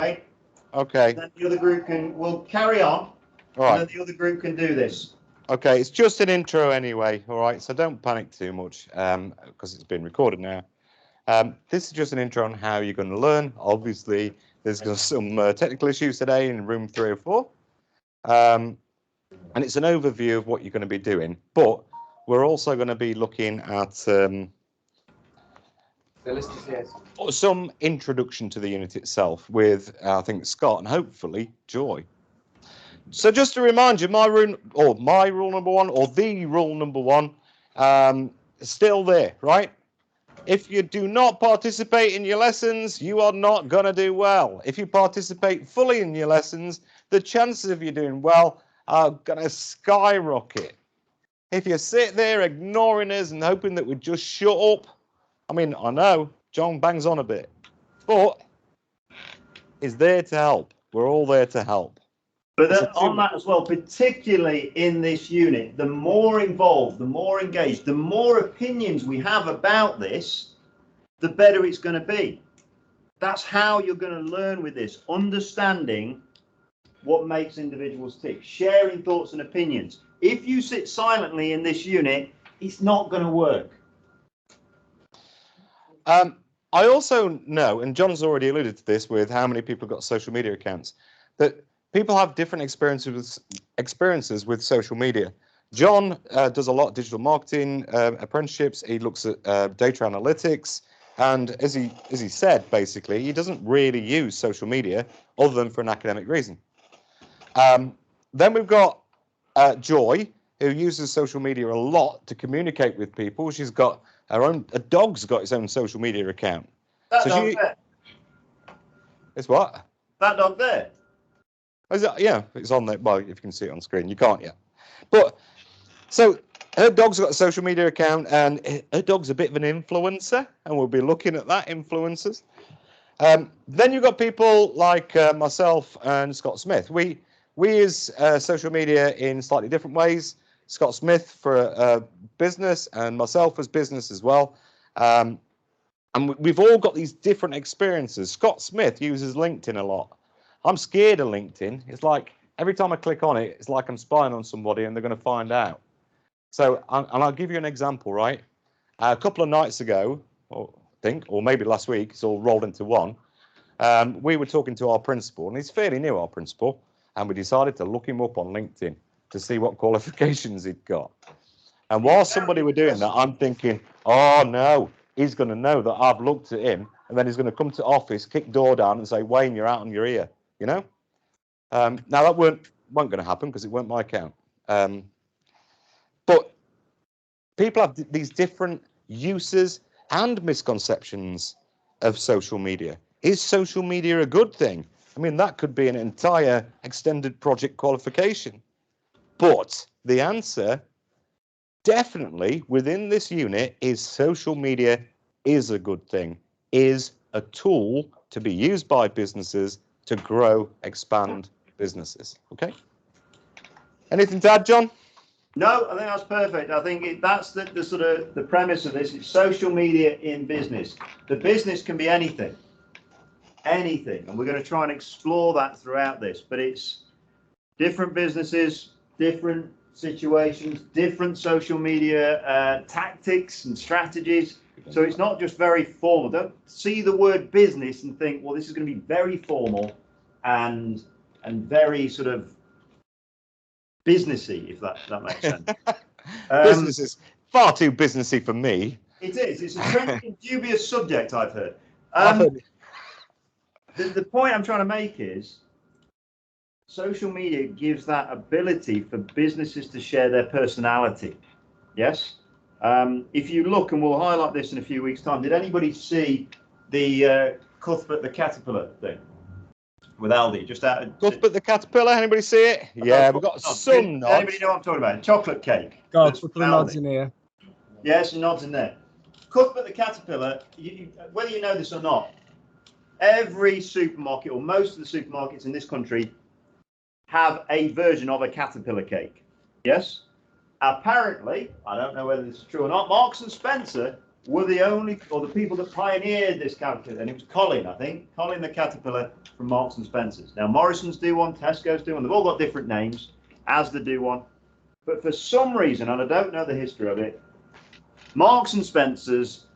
Okay. Okay. Then the other group will carry on, All and right. then the other group can do this. Okay, it's just an intro anyway. All right, so don't panic too much because it's been recorded now. This is just an intro on how you're going to learn. Obviously, there's some technical issues today in room 304. And it's an overview of what you're going to be doing. But we're also going to be looking at some introduction to the unit itself with, I think, Scott and hopefully Joy. So just to remind you, my rule number one, or the rule number one, is still there, right? If you do not participate in your lessons, you are not going to do well. If you participate fully in your lessons, the chances of you doing well are going to skyrocket. If you sit there ignoring us and hoping that we just shut up, I mean, I know John bangs on a bit, but he's there to help. We're all there to help. But on that as well, particularly in this unit, the more involved, the more engaged, the more opinions we have about this, the better it's going to be. That's how you're going to learn with this, understanding what makes individuals tick, sharing thoughts and opinions. If you sit silently in this unit, it's not going to work. I also know, and John's already alluded to this with how many people got social media accounts, that people have different experiences with social media. John does a lot of digital marketing apprenticeships. He looks at data analytics, and as he said, basically, he doesn't really use social media other than for an academic reason. Then we've got Joy, who uses social media a lot to communicate with people. She's got her own. A dog's got its own social media account. That dog there. It's what? That dog there. Is that, yeah, it's on there. Well, if you can see it on screen, you can't yet. But so her dog's got a social media account, and her dog's a bit of an influencer, and we'll be looking at that influencers. Then you've got people like myself and Scott Smith. We use social media in slightly different ways. Scott Smith for business, and myself as business as well. And we've all got these different experiences. Scott Smith uses LinkedIn a lot. I'm scared of LinkedIn. It's like every time I click on it, it's like I'm spying on somebody and they're going to find out. So, and I'll give you an example, right? A couple of nights ago, I think, or maybe last week, it's all rolled into one. We were talking to our principal, and he's fairly new, our principal, and we decided to look him up on LinkedIn to see what qualifications he'd got. And while somebody were doing that, I'm thinking, oh no, he's going to know that I've looked at him, and then he's going to come to office, kick door down, and say, Wayne, you're out on your ear. You know? Now that weren't going to happen because it weren't my account. But people have these different uses and misconceptions of social media. Is social media a good thing? I mean, that could be an entire extended project qualification. But the answer, definitely within this unit, is social media is a good thing, is a tool to be used by businesses to grow, expand businesses. Okay. Anything to add, John? No, I think that's perfect. I think that's the sort of the premise of this. It's social media in business. The business can be anything, and we're going to try and explore that throughout this. But it's different businesses, different situations, different social media tactics and strategies. So it's not just very formal. Don't see the word business and think, well, this is going to be very formal and very sort of businessy, if that makes sense. Business is far too businessy for me. It is. It's a trendy and dubious subject, I've heard. I've heard. The point I'm trying to make is social media gives that ability for businesses to share their personality. Yes? If you look, and we'll highlight this in a few weeks' time, did anybody see the Cuthbert the Caterpillar thing with Aldi? Just out of Cuthbert the Caterpillar, anybody see it? Yeah, we've got some nods. Anybody know what I'm talking about? Chocolate cake. Got a couple of nods in here. Yes, some nods in there. Cuthbert the Caterpillar, whether you know this or not, every supermarket, or most of the supermarkets in this country, have a version of a caterpillar cake. Yes? Apparently, I don't know whether this is true or not, Marks and Spencer were the only, or the people that pioneered this caterpillar, and it was Colin, I think, Colin the caterpillar from Marks and Spencer's. Now, Morrison's do one, Tesco's do one, they've all got different names, Asda do one, but for some reason, and I don't know the history of it, Marks and Spencer's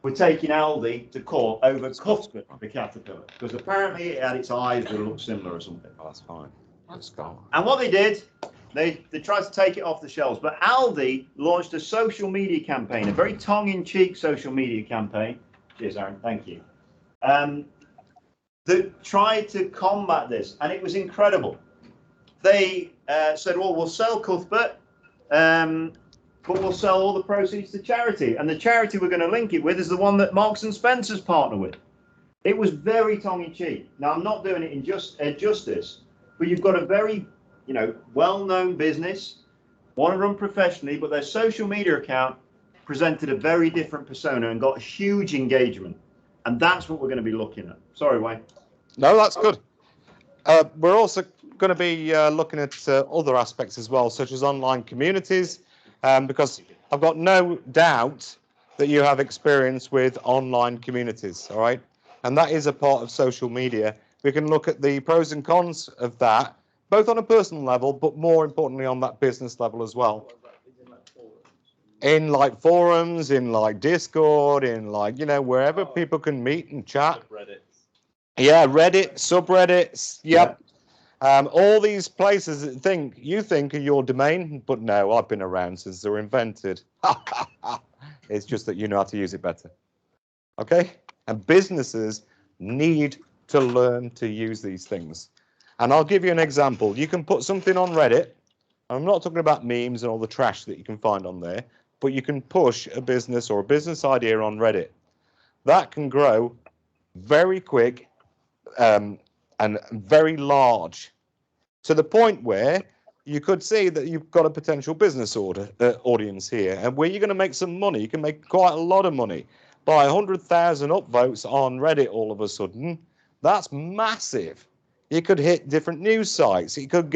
were taking Aldi to court over Cuthbert the caterpillar, because apparently it had its eyes that looked similar or something. Oh, that's fine. Let's go. And what they did, they tried to take it off the shelves, but Aldi launched a social media campaign, a very tongue-in-cheek social media campaign. Cheers, Aaron, thank you. That tried to combat this, and it was incredible. They said, well, we'll sell Cuthbert, but we'll sell all the proceeds to charity. And the charity we're going to link it with is the one that Marks and Spencer's partner with. It was very tongue-in-cheek. Now, I'm not doing it in justice, but you've got a very, well-known business, want to run professionally, but their social media account presented a very different persona and got huge engagement. And that's what we're going to be looking at. Sorry, Wayne. No, that's good. We're also going to be looking at other aspects as well, such as online communities, because I've got no doubt that you have experience with online communities, all right? And that is a part of social media. We can look at the pros and cons of that, both on a personal level, but more importantly on that business level as well. In like forums, in like Discord, in like, wherever people can meet and chat. Yeah, Reddit, subreddits, yep. All these places that you think are your domain, but no, I've been around since they were invented. It's just that you know how to use it better. Okay? And businesses need to learn to use these things. And I'll give you an example. You can put something on Reddit. I'm not talking about memes and all the trash that you can find on there, but you can push a business or a business idea on Reddit. That can grow very quick and very large, to the point where you could see that you've got a potential business audience here, and where you're going to make some money. You can make quite a lot of money by 100,000 upvotes on Reddit all of a sudden. That's massive. You could hit different news sites. It could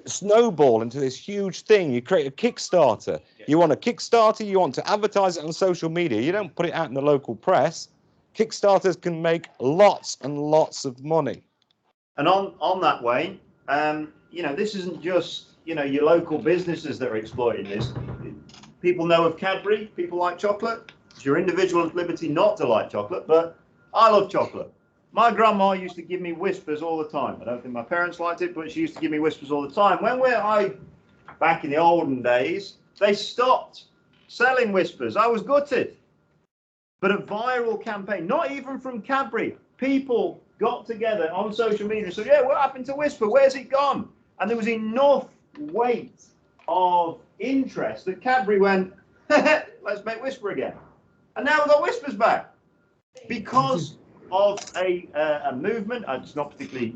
snowball into this huge thing. You create a Kickstarter. You want a Kickstarter, you want to advertise it on social media. You don't put it out in the local press. Kickstarters can make lots and lots of money. And on that, Wayne, this isn't just, your local businesses that are exploiting this. People know of Cadbury, people like chocolate. It's your individual liberty not to like chocolate, but I love chocolate. My grandma used to give me Whispers all the time. I don't think my parents liked it, but she used to give me Whispers all the time. Back in the olden days, they stopped selling Whispers. I was gutted. But a viral campaign, not even from Cadbury, people got together on social media and said, yeah, what happened to Whisper? Where's it gone? And there was enough weight of interest that Cadbury went, let's make Whisper again. And now we've got Whispers back. Because of a movement, it's not particularly,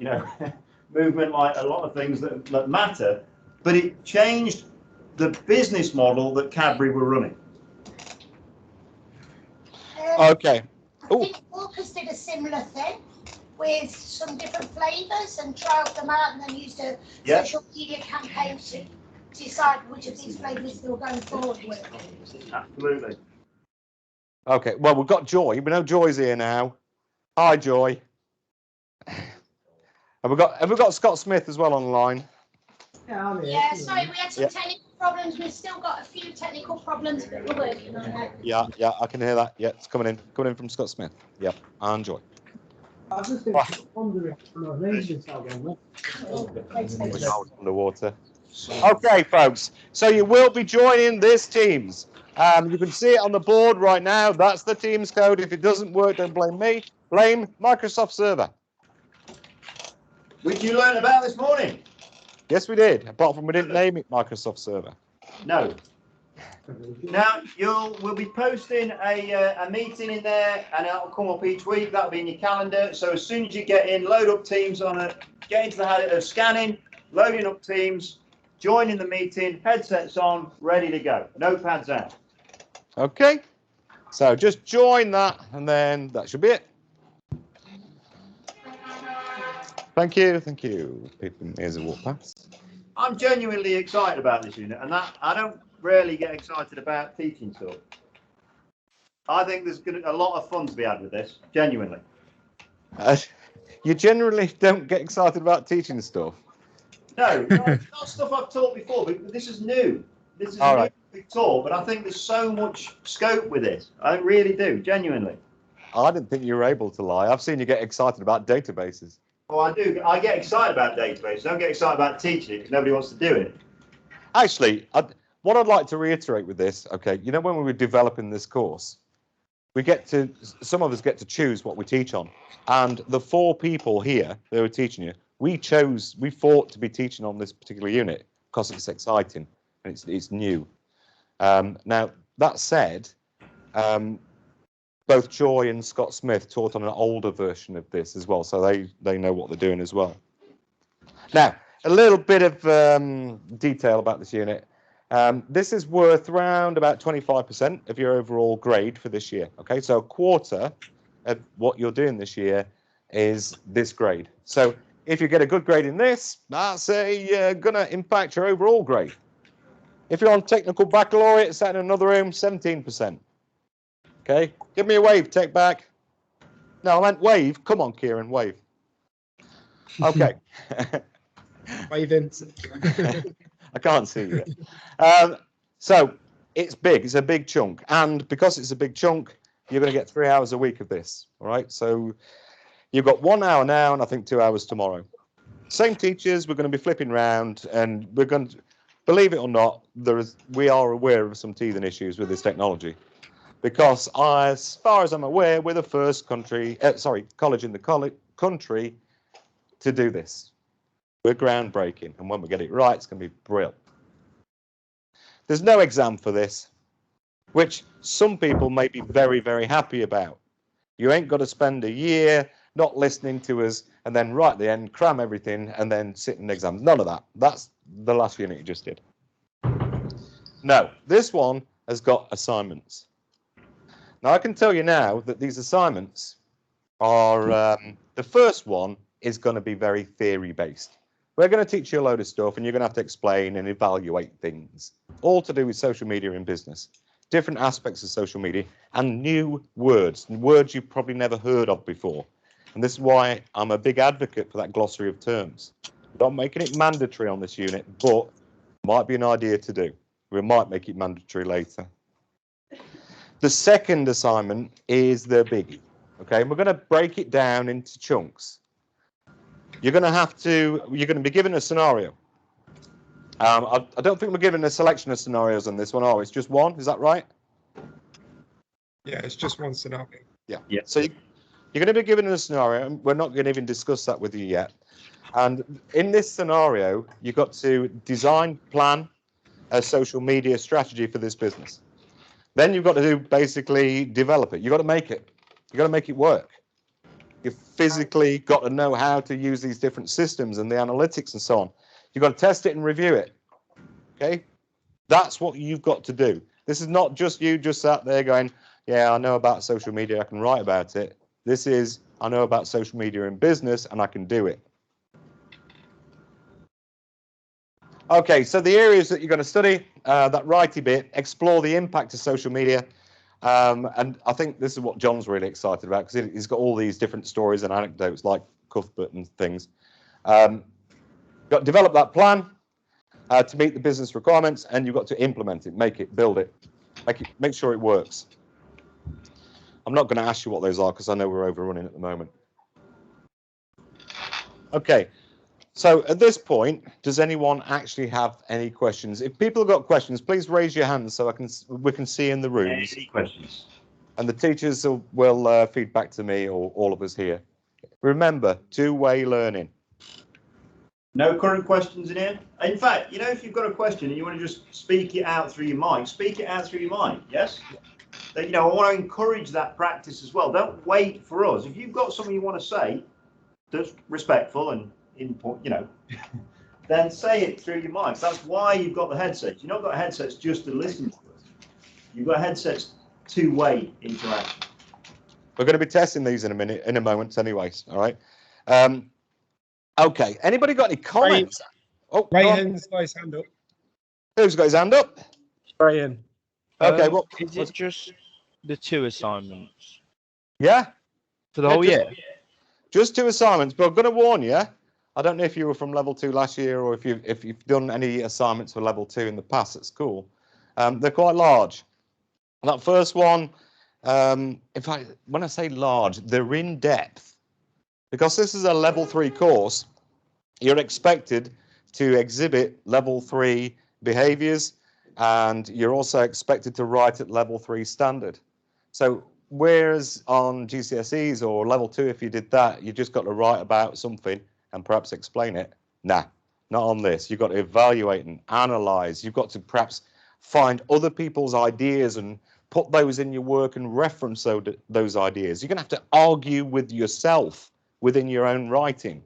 movement like a lot of things that matter, but it changed the business model that Cadbury were running. Okay. I think Walkers did a similar thing with some different flavours and trialled them out and then used a social media campaign to decide which of these flavours they were going forward with. Absolutely. Okay, well, we've got Joy. We know Joy's here now. Hi, Joy. Have we got Scott Smith as well online? Yeah, sorry, we had some technical problems. We've still got a few technical problems, but we're working on it. Yeah, I can hear that. Yeah, it's coming in from Scott Smith. Yeah, and Joy. I was just wondering from a range underwater. Okay, folks. So you will be joining this Teams. You can see it on the board right now. That's the Teams code. If it doesn't work, don't blame me. Blame Microsoft Server. Which you learned about this morning. Yes, we did. Apart from we didn't name it Microsoft Server. No. Now we'll be posting a meeting in there, and it'll come up each week. That'll be in your calendar. So as soon as you get in, load up Teams on it. Get into the habit of scanning, loading up Teams, joining the meeting, headsets on, ready to go. Notepads out. Okay. So just join that, and then that should be it. Thank you. People, here's a walk past. I'm genuinely excited about this unit, and that I don't rarely get excited about teaching stuff. I think there's a lot of fun to be had with this, genuinely. You generally don't get excited about teaching stuff. No, it's not stuff I've taught before, but this is new. This is All new right. we've taught, but I think there's so much scope with it. I really do, genuinely. I didn't think you were able to lie. I've seen you get excited about databases. Oh, I do. I get excited about databases. I don't get excited about teaching it because nobody wants to do it. Actually, what I'd like to reiterate with this, okay, you know, when we were developing this course, some of us get to choose what we teach on. And the 4 people here that were teaching you, we fought to be teaching on this particular unit because it's exciting and it's new. Now, that said, both Joy and Scott Smith taught on an older version of this as well, so they know what they're doing as well. Now, a little bit of detail about this unit. This is worth around about 25% of your overall grade for this year. Okay, so a quarter of what you're doing this year is this grade. So if you get a good grade in this, that's gonna impact your overall grade. If you're on technical baccalaureate, sat in another room, 17%. Okay, give me a wave, take back. No, I meant wave. Come on, Kieran, wave. Okay. Waving. I can't see you. So it's big. It's a big chunk, and because it's a big chunk, you're going to get 3 hours a week of this. All right. So you've got 1 hour now, and I think 2 hours tomorrow. Same teachers. We're going to be flipping round, and we're going to, believe it or not, we are aware of some teething issues with this technology, because as far as I'm aware, we're the first college in the country to do this. We're groundbreaking, and when we get it right, it's going to be brilliant. There's no exam for this, which some people may be very, very happy about. You ain't got to spend a year not listening to us and then right at the end cram everything and then sit in exams. None of that. That's the last unit you just did. No, this one has got assignments. Now, I can tell you now that these assignments are, the first one is going to be very theory-based. We're going to teach you a load of stuff, and you're going to have to explain and evaluate things, all to do with social media in business, different aspects of social media, and new words you've probably never heard of before. And this is why I'm a big advocate for that glossary of terms. We're not making it mandatory on this unit, but might be an idea to do. We might make it mandatory later. The second assignment is the biggie. Okay, and we're going to break it down into chunks. You're going to be given a scenario. I don't think we're given a selection of scenarios on this one, are we? It's just one, is that right? Yeah, it's just one scenario. Yeah. So you're going to be given a scenario, and we're not going to even discuss that with you yet. And in this scenario, you've got to design, plan a social media strategy for this business. Then you've got to basically develop it. You've got to make it. You've got to make it work. You've physically got to know how to use these different systems and the analytics and so on. You've got to test it and review it. Okay? That's what you've got to do. This is not just you just sat there going, yeah, I know about social media, I can write about it. This is, I know about social media in business and I can do it. Okay, so the areas that you're going to study, that righty bit, explore the impact of social media. And I think this is what John's really excited about, because he's got all these different stories and anecdotes like Cuthbert and things. Got to develop that plan to meet the business requirements, and you've got to implement it, make it, build it, make sure it works. I'm not going to ask you what those are because I know we're overrunning at the moment. Okay, so at this point, does anyone actually have any questions? If people have got questions, please raise your hands so we can see in the rooms. Any questions? And the teachers will feed back to me or all of us here. Remember, two-way learning. No current questions in here? In fact, you know, if you've got a question and you want to just speak it out through your mic, speak it out through your mic, yes? You know, I want to encourage that practice as well. Don't wait for us. If you've got something you want to say that's respectful and input, you know, then say it through your mics. That's why you've got the headsets. You've not got headsets just to listen to us. You've got headsets two-way interaction. We're going to be testing these in a moment anyways, all right? Okay, anybody got any comments? Rayhan's got his hand up. Who's got his hand up? Rayhan. Okay, Is it just the 2 assignments Yeah, for the Yeah, whole just- year? just 2 assignments. But I'm going to warn you. I don't know if you were from level 2 last year or if you've done any assignments for level 2 in the past at school. They're quite large. That first one, when I say large, they're in depth. Because this is a level 3 course, you're expected to exhibit level 3 behaviors, and you're also expected to write at level 3 standard. So whereas on GCSEs or level 2, if you did that, you just got to write about something and perhaps explain it. Nah, not on this. You've got to evaluate and analyze. You've got to perhaps find other people's ideas and put those in your work and reference those ideas. You're going to have to argue with yourself within your own writing.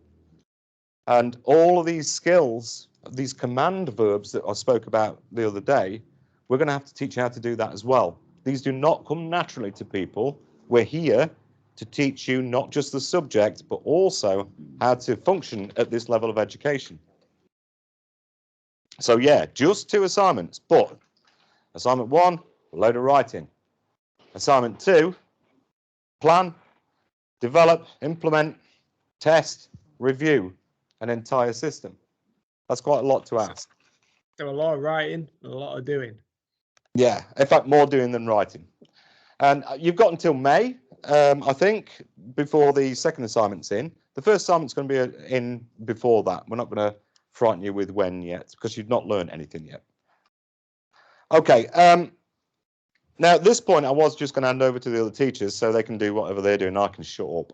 And all of these skills, these command verbs that I spoke about the other day, we're going to have to teach you how to do that as well. These do not come naturally to people. We're here to teach you not just the subject, but also how to function at this level of education. So yeah, just 2 assignments, but assignment 1, a load of writing. Assignment 2, plan, develop, implement, test, review an entire system. That's quite a lot to ask. So a lot of writing, and a lot of doing. Yeah, in fact, more doing than writing. And you've got until May, I think, before the second assignment's in. The first assignment's going to be in before that. We're not going to frighten you with when yet, because you've not learned anything yet. Okay, now at this point, I was just going to hand over to the other teachers so they can do whatever they're doing. I can shut up.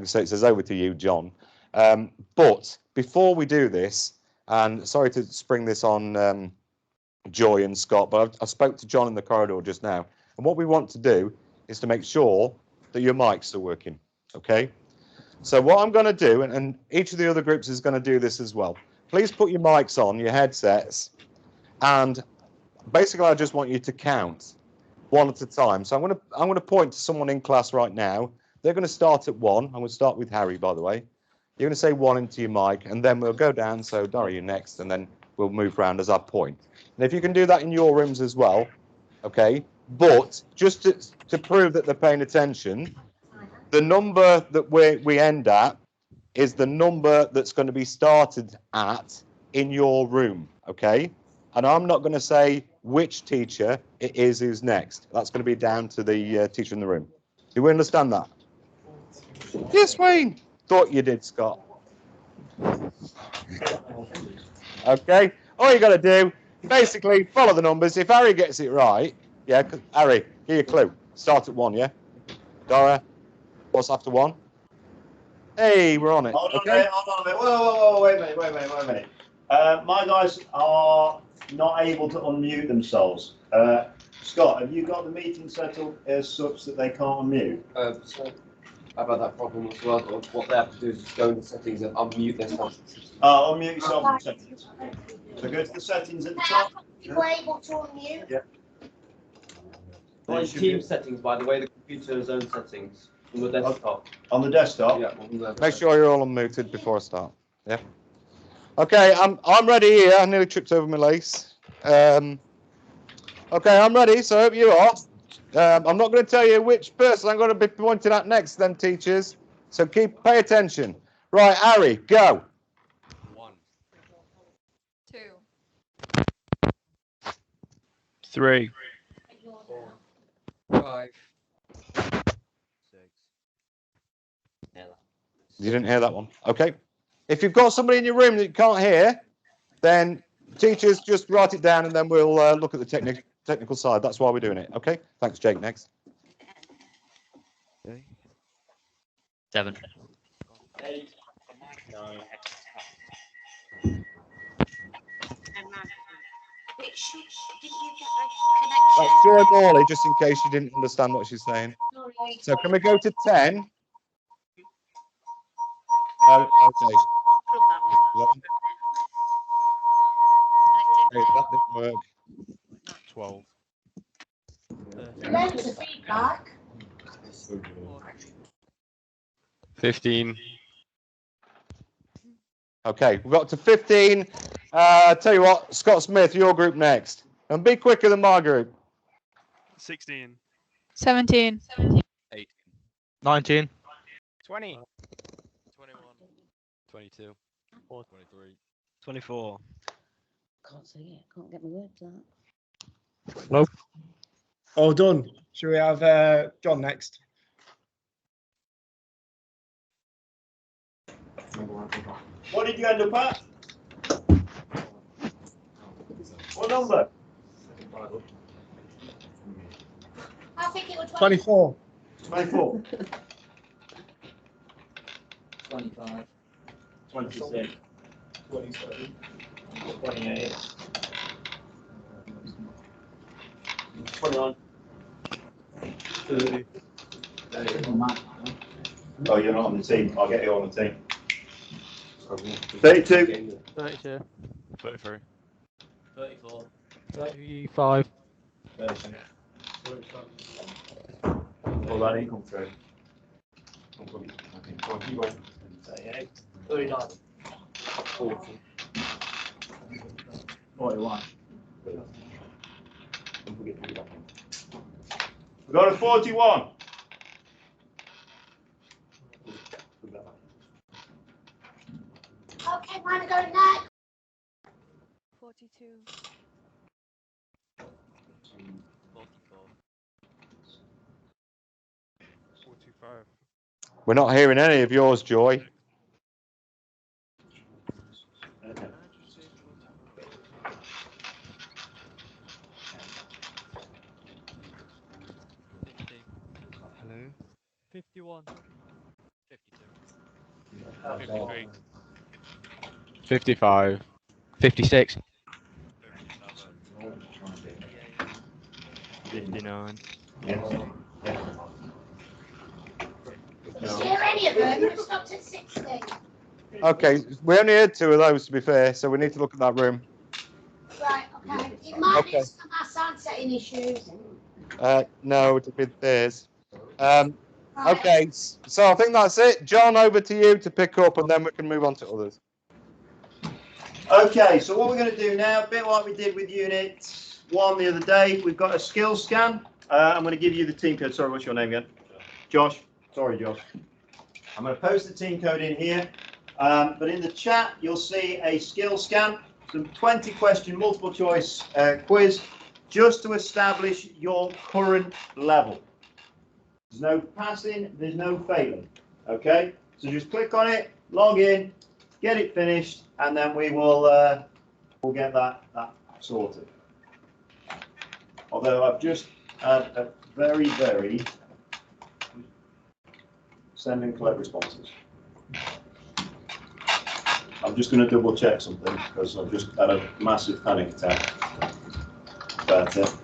So it says over to you, John. But before we do this, and sorry to spring this on Joy and Scott, but I spoke to John in the corridor just now. And what we want to do is to make sure that your mics are working, okay? So what I'm going to do, and each of the other groups is going to do this as well. Please put your mics on, your headsets, and basically I just want you to count one at a time. So I'm going to point to someone in class right now. They're going to start at 1. I'm going to start with Harry, by the way. You're going to say 1 into your mic, and then we'll go down. So Dara, you're next, and then we'll move around as I point. And if you can do that in your rooms as well, okay? But just to prove that they're paying attention, the number that we end at is the number that's going to be started at in your room, okay? And I'm not going to say which teacher it is who's next. That's going to be down to the teacher in the room. Do we understand that? Yes, Wayne. Thought you did, Scott. Okay. All you got to do, basically, follow the numbers. If Harry gets it right, yeah, Harry, give you a clue. Start at 1, yeah? Dara, what's after 1? Hey, we're on it. Hold on Okay. a minute, hold on a minute. Whoa, wait a minute. My guys are not able to unmute themselves. Scott, have you got the meeting set up as such that they can't unmute? So I've had that problem as well. What they have to do is go into settings and unmute themselves. Unmute yourself in settings. So go to the settings at the top. You were able to unmute. Yeah. On team settings, by the way, the computer's own settings on the desktop. On the desktop? Yeah. Make sure you're all unmuted before I start. Yeah. Okay, I'm ready here. I nearly tripped over my lace. Okay, I'm ready, so I hope you are. I'm not going to tell you which person I'm going to be pointing at next, then, teachers. So pay attention. Right, Harry, go. 1, 2, 3, 5, 6. You didn't hear that one. Okay. If you've got somebody in your room that you can't hear, then teachers just write it down and then we'll look at the technical side. That's why we're doing it. Okay. Thanks, Jake. Next. 7. 8, 9. That's Joy Morley, just in case you didn't understand what she's saying. So can we go to 10? No, okay. 11. Okay, that didn't work. 12. Loads of feedback. 15. Okay, we've got to 15. Tell you what, Scott Smith, your group next. And be quicker than my group. 16. 17. 18. 19. 20. 21. 22. 23. 24. Can't see it. Can't get my words out. Nope. All done. Should we have John next? What did you end up at? What number? I think it was 24. 24. 25. 26. 27. 28. 29. 30. Oh, you're not on the team. I'll get you on the team. 32. 32. 33. 34. 35. 30. Well, that ain't come through. 38. 39. 40. 41. We got a 41. Okay, mine are going next. 42. 44. 45. We're not hearing any of yours, Joy. Hello? 51. 53. 55. 56. 59. Is there any of them? We've stopped at 60. Okay, we only heard 2 of those, to be fair, so we need to look at that room. Right, okay. It might Okay. be some our sound setting issues. No, it'll be theirs. Right. Okay, so I think that's it. John, over to you to pick up, and then we can move on to others. Okay, so what we're going to do now, a bit like we did with Unit 1 the other day, we've got a skill scan. I'm going to give you the team code. Sorry, what's your name again? Josh. Sorry, Josh. I'm going to post the team code in here, but in the chat, you'll see a skill scan, some 20 question multiple choice quiz, just to establish your current level. There's no passing, there's no failing. Okay, so just click on it, log in, get it finished, and then we will we'll get that sorted. Although I've just had a very send and collect responses. I'm just going to double check something because I've just had a massive panic attack about it.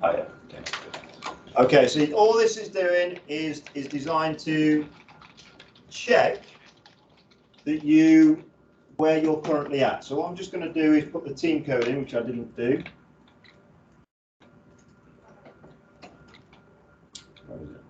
Oh, yeah. Okay, so all this is doing is designed to check that where you're currently at. So what I'm just going to do is put the team code in, which I didn't do. Where is it?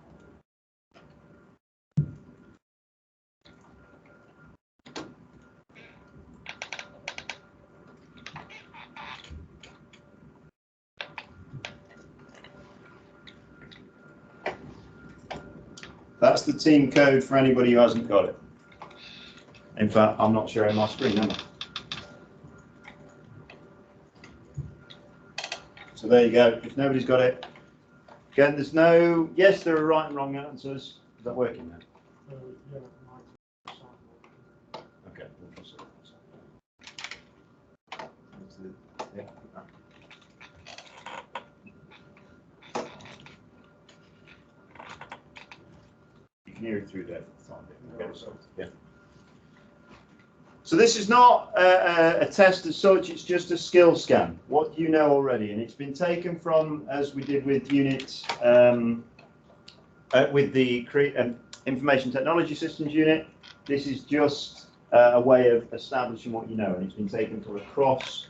That's the team code for anybody who hasn't got it. In fact, I'm not sharing my screen, am I? So there you go. If nobody's got it, again, there's no, yes, there are right and wrong answers. Is that working now? Okay. Yeah. You can hear it through there. Yeah. So this is not a test as such, it's just a skill scan, what you know already, and it's been taken from, as we did with unit, with the Information Technology Systems unit, this is just a way of establishing what you know, and it's been taken to across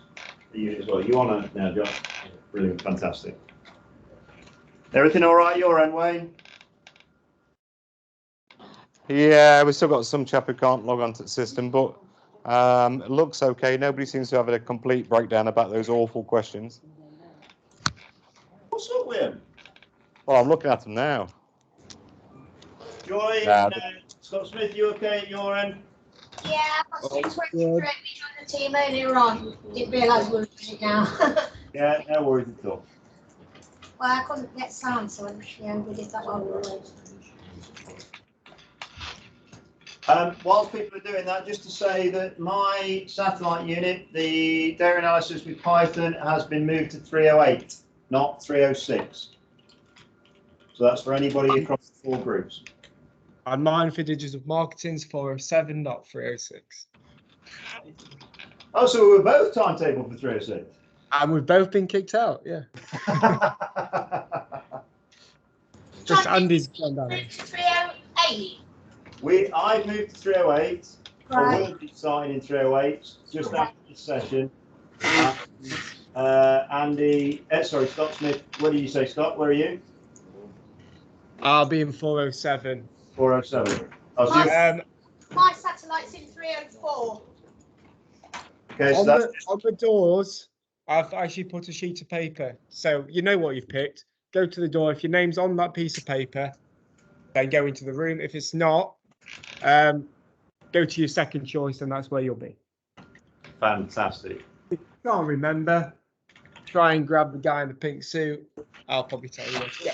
the unit as well. You want to now, John? Brilliant, fantastic. Everything all right your end, Wayne? Yeah, we've still got some chap who can't log onto the system, but it looks okay. Nobody seems to have a complete breakdown about those awful questions. What's up with him? Well, I'm looking at them now. Joy, Scott Smith, you okay at your end? Yeah, I was just waiting for it. We joined the team earlier on. Didn't realise we were doing it now. Yeah, no worries at all. Well, I couldn't get sound, so we did that while we were waiting. Whilst people are doing that, just to say that my satellite unit, the data analysis with Python, has been moved to 308, not 306. So that's for anybody across the 4 groups. And mine for digital marketing's 407, not 306. Oh, so we were both timetabled for 306. And we've both been kicked out, yeah. Just Andy's gone down. 308. I've moved to 308. Right. I will be starting in 308 just after this session. Andy, sorry, Scott Smith. What did you say, Scott? Where are you? I'll be in 407. 407. My satellite's in 304. Okay, so on the doors, I've actually put a sheet of paper. So you know what you've picked. Go to the door. If your name's on that piece of paper, then go into the room. If it's not, go to your second choice, and that's where you'll be. Fantastic. If you can't remember, try and grab the guy in the pink suit. I'll probably tell you where to go.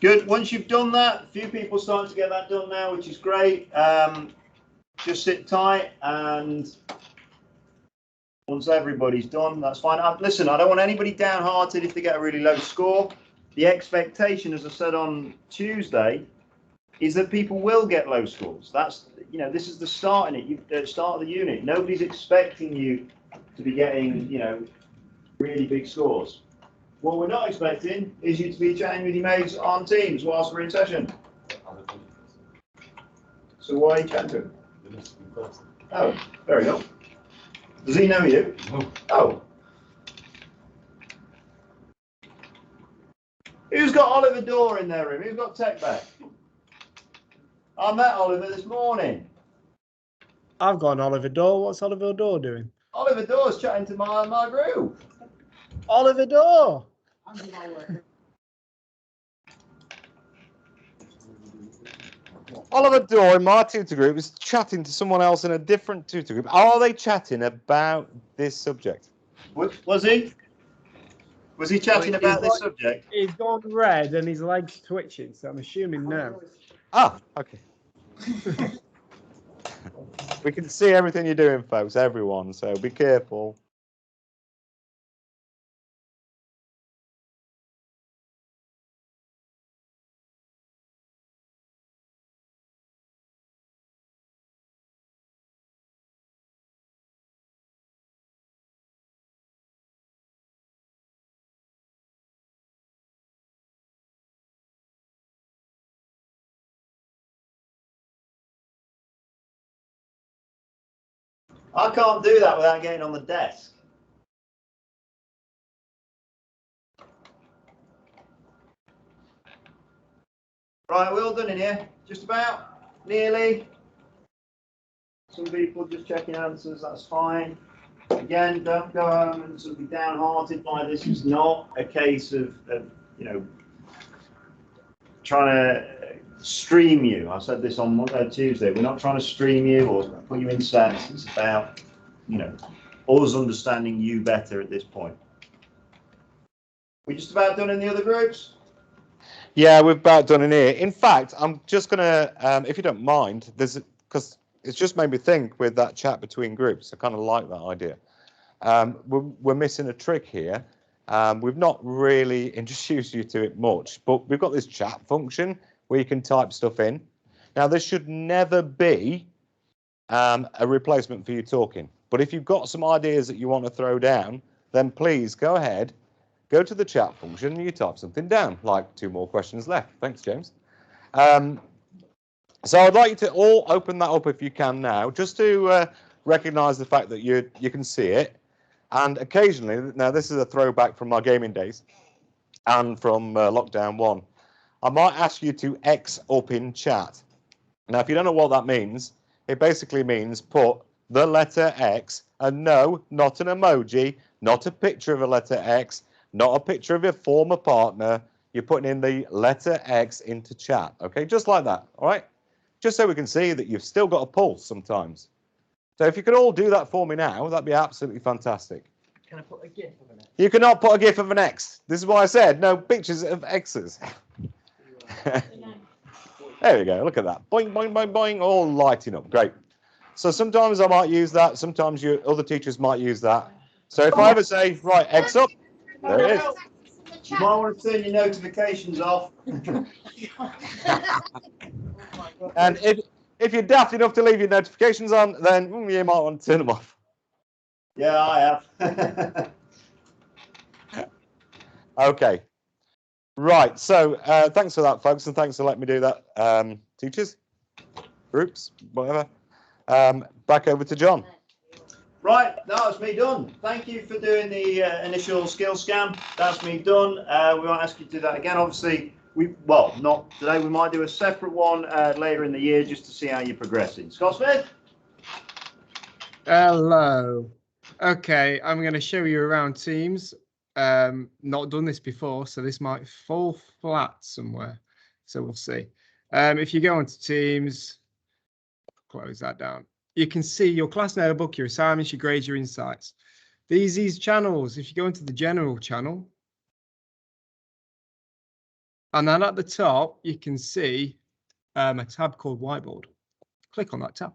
Good. Once you've done that, a few people starting to get that done now, which is great. Just sit tight, and once everybody's done, that's fine. Listen, I don't want anybody downhearted if they get a really low score. The expectation, as I said on Tuesday, is that people will get low scores. That's, this is the start in it. Start of the unit. Nobody's expecting you to be getting, really big scores. What we're not expecting is you to be chatting with your mates on Teams whilst we're in session. So why are you chatting to him? Oh, there we go. Does he know you? No. Oh. Who's got Oliver Dorr in their room? Who's got Tech back? I met Oliver this morning. I've got an Oliver Dorr. What's Oliver Dorr doing? Oliver Dorr's chatting to my group. Oliver Dorr. Oliver Dorr in my tutor group is chatting to someone else in a different tutor group. Are they chatting about this subject? Was he? Was he chatting about this subject? He's gone red and his leg's twitching, so I'm assuming no. Ah, okay. We can see everything you're doing, folks, everyone, so be careful. I can't do that without getting on the desk. Right, we're all done in here. Just about. Nearly. Some people just checking answers, that's fine. Again, don't go home and sort of be downhearted by this. It's not a case of trying to stream you. I said this on Tuesday. We're not trying to stream you or put you in sets. It's about, us understanding you better at this point. We're just about done in the other groups? Yeah, we're about done in here. In fact, I'm just going to, if you don't mind, because it's just made me think with that chat between groups. I kind of like that idea. We're missing a trick here. We've not really introduced you to it much, but we've got this chat function where you can type stuff in. Now, there should never be a replacement for you talking. But if you've got some ideas that you want to throw down, then please go ahead, go to the chat function and you type something down, like 2 more questions left. Thanks, James. So I'd like you to all open that up if you can now, just to recognise the fact that you can see it. And occasionally, now this is a throwback from my gaming days and from lockdown 1, I might ask you to X up in chat. Now, if you don't know what that means, it basically means put the letter X, and no, not an emoji, not a picture of a letter X, not a picture of your former partner. You're putting in the letter X into chat, okay? Just like that, all right? Just so we can see that you've still got a pulse sometimes. So if you could all do that for me now, that'd be absolutely fantastic. Can I put a GIF of an X? You cannot put a GIF of an X. This is why I said no pictures of X's. There we go. Look at that. Boing, boing, boing, boing, all lighting up. Great. So sometimes I might use that. Sometimes your other teachers might use that. So if I ever say, right, X up, there it is. You might want to turn your notifications off. And if you're daft enough to leave your notifications on, then you might want to turn them off. Yeah, I have. Okay. Right. So thanks for that, folks, and thanks for letting me do that, teachers, groups, whatever. Back over to John. Right, that's me done. Thank you for doing the initial skill scan. That's me done. We won't ask you to do that again. Obviously, not today. We might do a separate one later in the year just to see how you're progressing. Scott Smith. Hello. Okay, I'm going to show you around Teams. Not done this before, so this might fall flat somewhere. So we'll see. If you go onto Teams, close that down. You can see your class notebook, your assignments, your grades, your insights. These channels, if you go into the general channel, and then at the top, you can see a tab called Whiteboard. Click on that tab.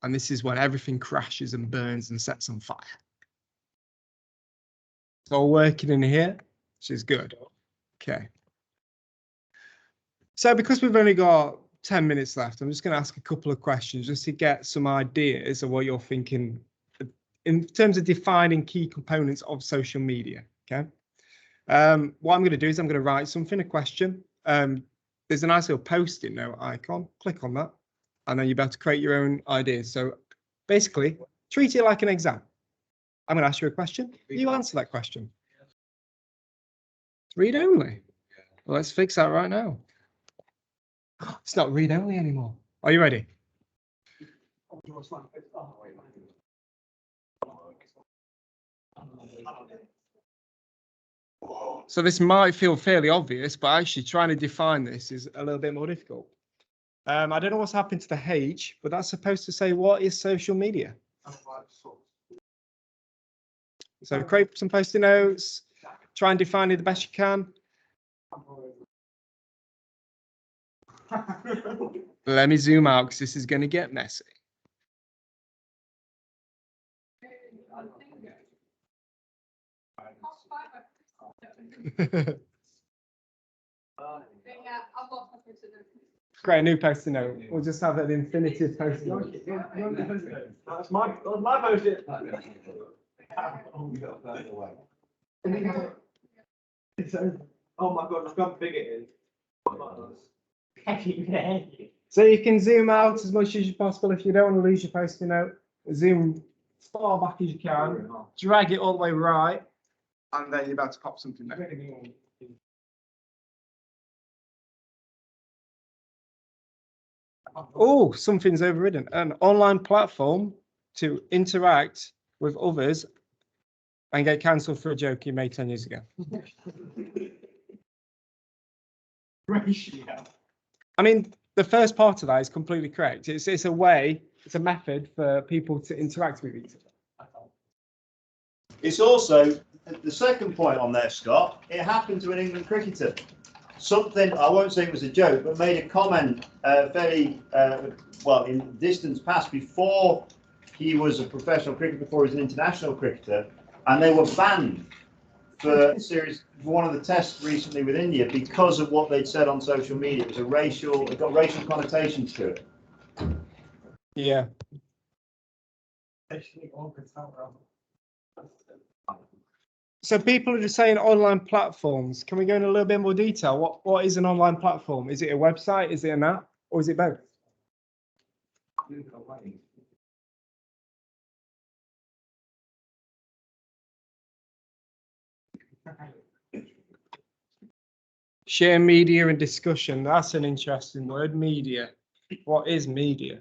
And this is when everything crashes and burns and sets on fire. It's all working in here, which is good. Okay. So because we've only got 10 minutes left, I'm just going to ask a couple of questions just to get some ideas of what you're thinking in terms of defining key components of social media. Okay. What I'm going to do is I'm going to write something, a question. There's a nice little post-it note icon. Click on that, and then you're about to create your own ideas. So basically, treat it like an exam. I'm going to ask you a question. You answer that question. Read only. Well, let's fix that right now. It's not read only anymore. Are you ready? So this might feel fairly obvious, but actually trying to define this is a little bit more difficult. I don't know what's happened to the H, but that's supposed to say what is social media. So create some post-it notes, try and define it the best you can. Let me zoom out because this is going to get messy. Create a new post-it note. We'll just have an infinitive post-it note. That's my post-it. Oh my God, look how big it is. So you can zoom out as much as possible if you don't want to lose your post-it note. Zoom as far back as you can. Drag it all the way right, and then you're about to pop something there. Oh, something's overridden. An online platform to interact with others and get cancelled for a joke you made 10 years ago. I mean, the first part of that is completely correct. It's a way, it's a method for people to interact with each other. It's also the second point on there, Scott. It happened to an England cricketer. Something, I won't say it was a joke, but made a comment fairly well in distance past before he was a professional cricketer, before he was an international cricketer, and they were banned for a series for one of the tests recently with India because of what they'd said on social media. It was it got racial connotations to it. Yeah. So people are just saying online platforms. Can we go in a little bit more detail? What is an online platform? Is it a website? Is it an app? Or is it both? Share media and discussion. That's an interesting word, media. What is media?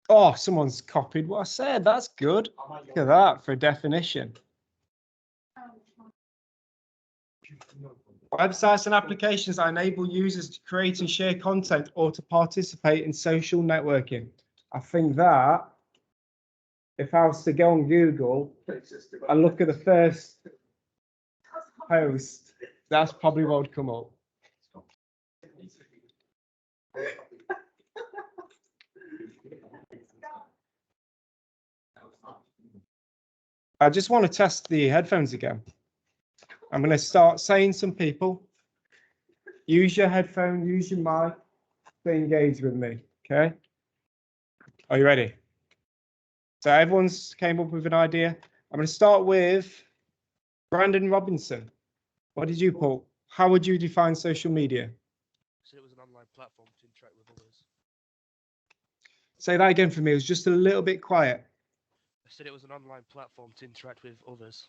Oh, someone's copied what I said. That's good. Look at that for a definition. Websites and applications that enable users to create and share content or to participate in social networking. I think that if I was to go on Google and look at the first post, that's probably what would come up. I just want to test the headphones again. I'm going to start saying some people, use your headphone, use your mic to engage with me, okay? Are you ready? So everyone's came up with an idea. I'm going to start with Brandon Robinson. What did you pull? How would you define social media? So it was an online platform to interact with others. Say that again for me. It was just a little bit quiet. I said it was an online platform to interact with others.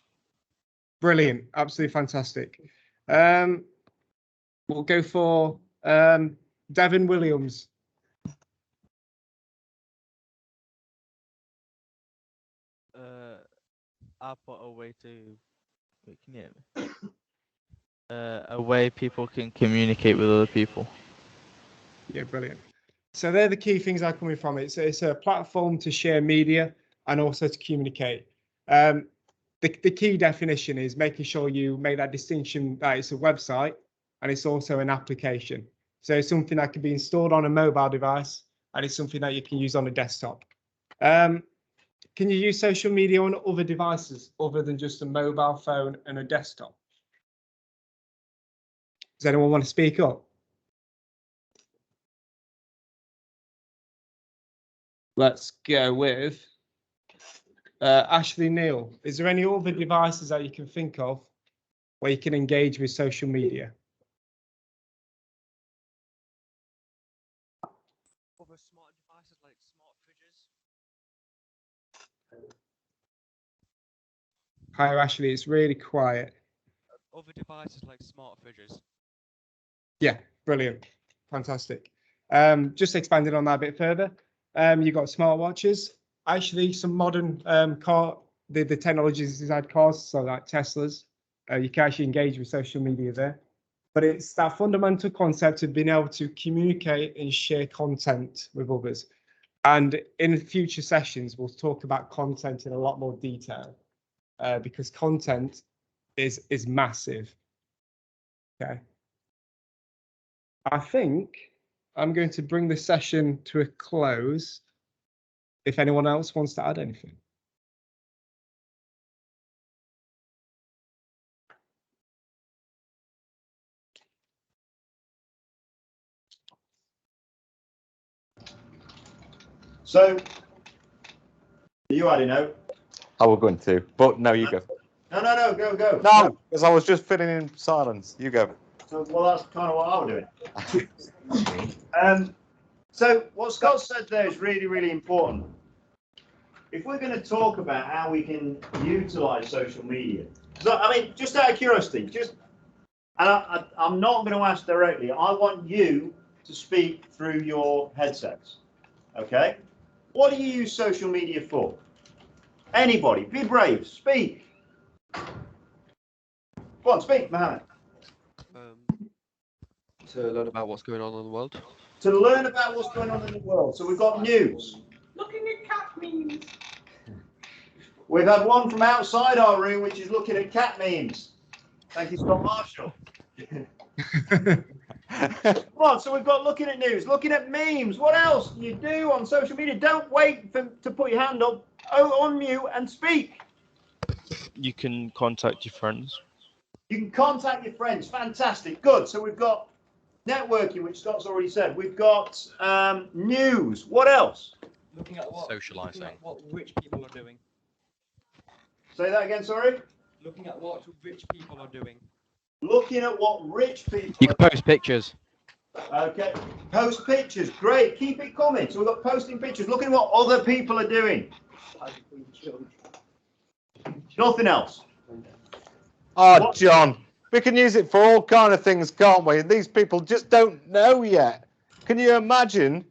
Brilliant. Absolutely fantastic. We'll go for Devin Williams. I put a way to. Wait, can you hear me? A way people can communicate with other people. Yeah, brilliant. So they're the key things I'm coming from. It's a platform to share media and also to communicate. The key definition is making sure you make that distinction that it's a website and it's also an application. So it's something that can be installed on a mobile device and it's something that you can use on a desktop. Can you use social media on other devices other than just a mobile phone and a desktop? Does anyone want to speak up? Let's go with Ashley Neal. Is there any other devices that you can think of where you can engage with social media? Other smart devices like smart fridges. Hi, Ashley. It's really quiet. Other devices like smart fridges. Yeah, brilliant. Fantastic. Just expanding on that a bit further. You've got smartwatches. Actually, some modern the technologies inside cars, so like Teslas, you can actually engage with social media there. But it's that fundamental concept of being able to communicate and share content with others. And in future sessions, we'll talk about content in a lot more detail because content is massive. Okay. I think I'm going to bring the session to a close. If anyone else wants to add anything. So, you already know. I was going to, but no, you go. No, go. No, because I was just filling in silence. You go. So, well, that's kind of what I was doing. So what Scott said there is really, really important. If we're going to talk about how we can utilize social media, so, I mean, just out of curiosity, and I'm not going to ask directly. I want you to speak through your headsets. Okay? What do you use social media for? Anybody, be brave, speak. Go on, speak, Mohammed. To learn about what's going on in the world. To learn about what's going on in the world. So we've got news. Looking at cat memes. We've had one from outside our room, which is looking at cat memes. Thank you, Scott Marshall. Come on, so we've got looking at news, looking at memes. What else can you do on social media? Don't wait to put your hand up. Unmute and speak. You can contact your friends. You can contact your friends. Fantastic. Good. So we've got Networking, which Scott's already said. We've got news. What else? Looking at what? Socialising. Looking at what rich people are doing. Say that again, sorry? Looking at what rich people are doing. Looking at what rich people You can post pictures. Okay, post pictures, great, keep it coming. So we've got posting pictures, looking at what other people are doing. Nothing else. Oh, What? John, we can use it for all kind of things, can't we? These people just don't know yet. Can you imagine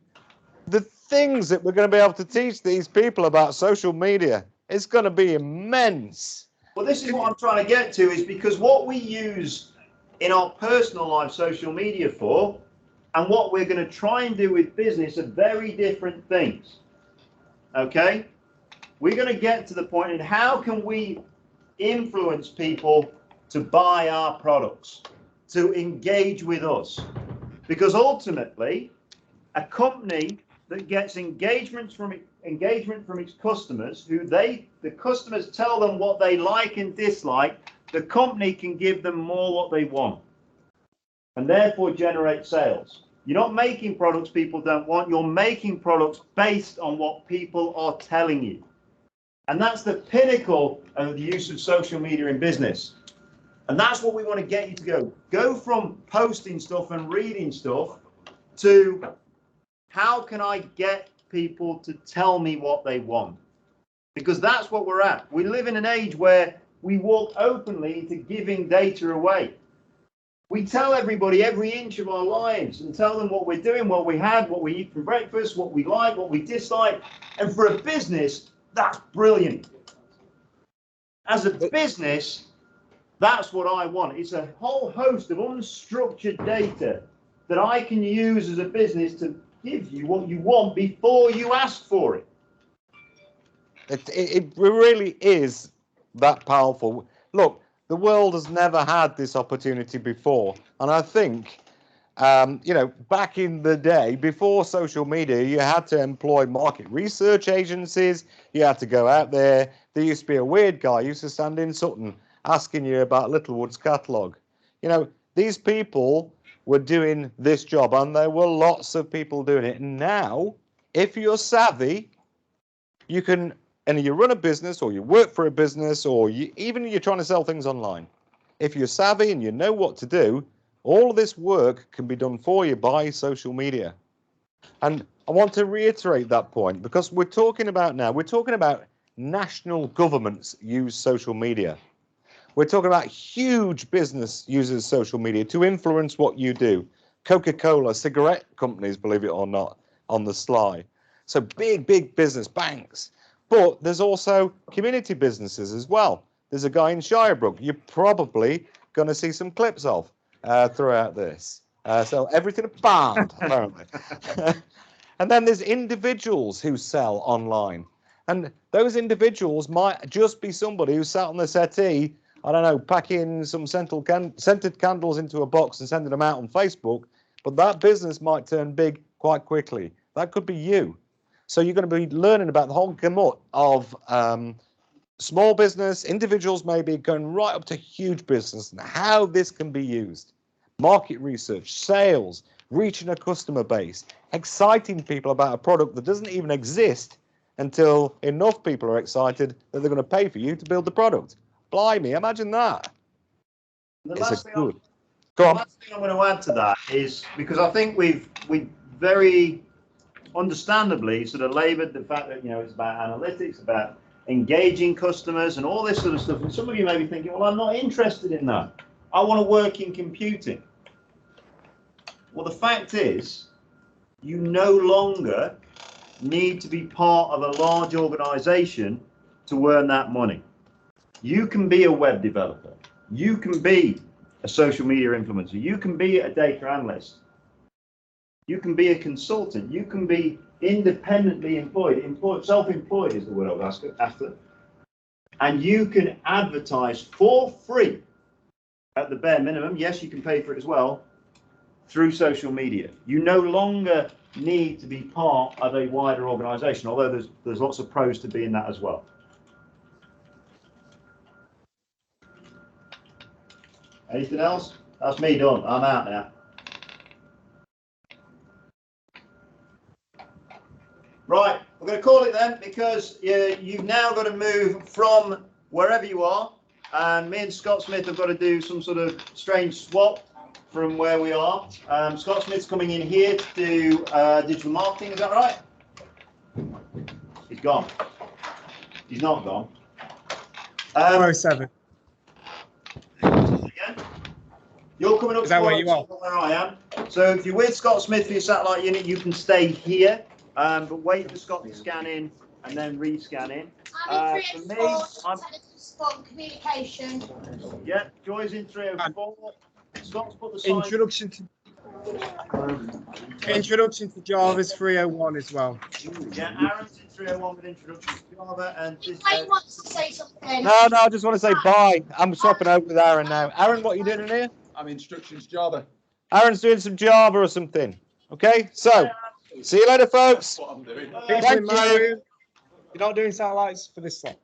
the things that we're going to be able to teach these people about social media? It's going to be immense. Well, this is what I'm trying to get to, is because what we use in our personal life social media for, and what we're going to try and do with business are very different things. Okay? We're going to get to the point in how can we influence people to buy our products, to engage with us. Because ultimately, a company that gets engagement from its customers, the customers tell them what they like and dislike, the company can give them more what they want, and therefore generate sales. You're not making products people don't want, you're making products based on what people are telling you. And that's the pinnacle of the use of social media in business. And that's what we want to get you to go. Go from posting stuff and reading stuff to how can I get people to tell me what they want? Because that's what we're at. We live in an age where we walk openly into giving data away. We tell everybody every inch of our lives and tell them what we're doing, what we had, what we eat for breakfast, what we like, what we dislike. And for a business, that's brilliant. As a business, that's what I want. It's a whole host of unstructured data that I can use as a business to give you what you want before you ask for it. It really is that powerful. Look, the world has never had this opportunity before. And I think, back in the day, before social media, you had to employ market research agencies. You had to go out there. There used to be a weird guy who used to stand in Sutton asking you about Littlewood's catalogue. These people were doing this job, and there were lots of people doing it. And now, if you're savvy, you can, and you run a business, or you work for a business, or even you're trying to sell things online. If you're savvy and you know what to do, all of this work can be done for you by social media. And I want to reiterate that point, because we're talking about national governments use social media. We're talking about huge business uses social media to influence what you do. Coca-Cola, cigarette companies, believe it or not, on the slide. So big business, banks. But there's also community businesses as well. There's a guy in Shirebrook you're probably going to see some clips of throughout this. So everything banned, apparently. And then there's individuals who sell online. And those individuals might just be somebody who sat on the settee, I don't know, packing some scented candles into a box and sending them out on Facebook. But that business might turn big quite quickly. That could be you. So you're going to be learning about the whole gamut of small business, individuals maybe, going right up to huge business and how this can be used. Market research, sales, reaching a customer base, exciting people about a product that doesn't even exist until enough people are excited that they're going to pay for you to build the product. Blimey, imagine that. The It's last a thing good. The Go on. last thing I'm going to add to that is, because I think we very understandably sort of laboured the fact that it's about analytics, about engaging customers and all this sort of stuff. And some of you may be thinking, well, I'm not interested in that. I want to work in computing. Well, the fact is, you no longer need to be part of a large organisation to earn that money. You can be a web developer. You can be a social media influencer. You can be a data analyst. You can be a consultant. You can be independently employed. Self-employed is the word I was after. And you can advertise for free at the bare minimum. Yes, you can pay for it as well through social media. You no longer need to be part of a wider organisation, although there's lots of pros to being that as well. Anything else? That's me done. I'm out now. then, because you've now got to move from wherever you are, and me and Scott Smith have got to do some sort of strange swap from where we are. Scott Smith's coming in here to do digital marketing, is that right? He's gone. He's not gone. 407. Again. You're coming up Is that where you are? where I am. So if you're with Scott Smith for your satellite unit, you can stay here, but wait for Scott to scan in and then rescan in. For me, I'm communication. yeah, Joy's in 304. Scott's put the sign. Introduction to Java's 301 as well. Yeah, Aaron's in 301 with introduction to Java, and this. Wayne wants to say something. No, I just want to say bye. I'm swapping over with Aaron now. Aaron, what are you doing in here? I'm instructions Java. Aaron's doing some Java or something. Okay, so see you later, folks. That's what I'm doing. Thank you. You're not doing satellites for this one.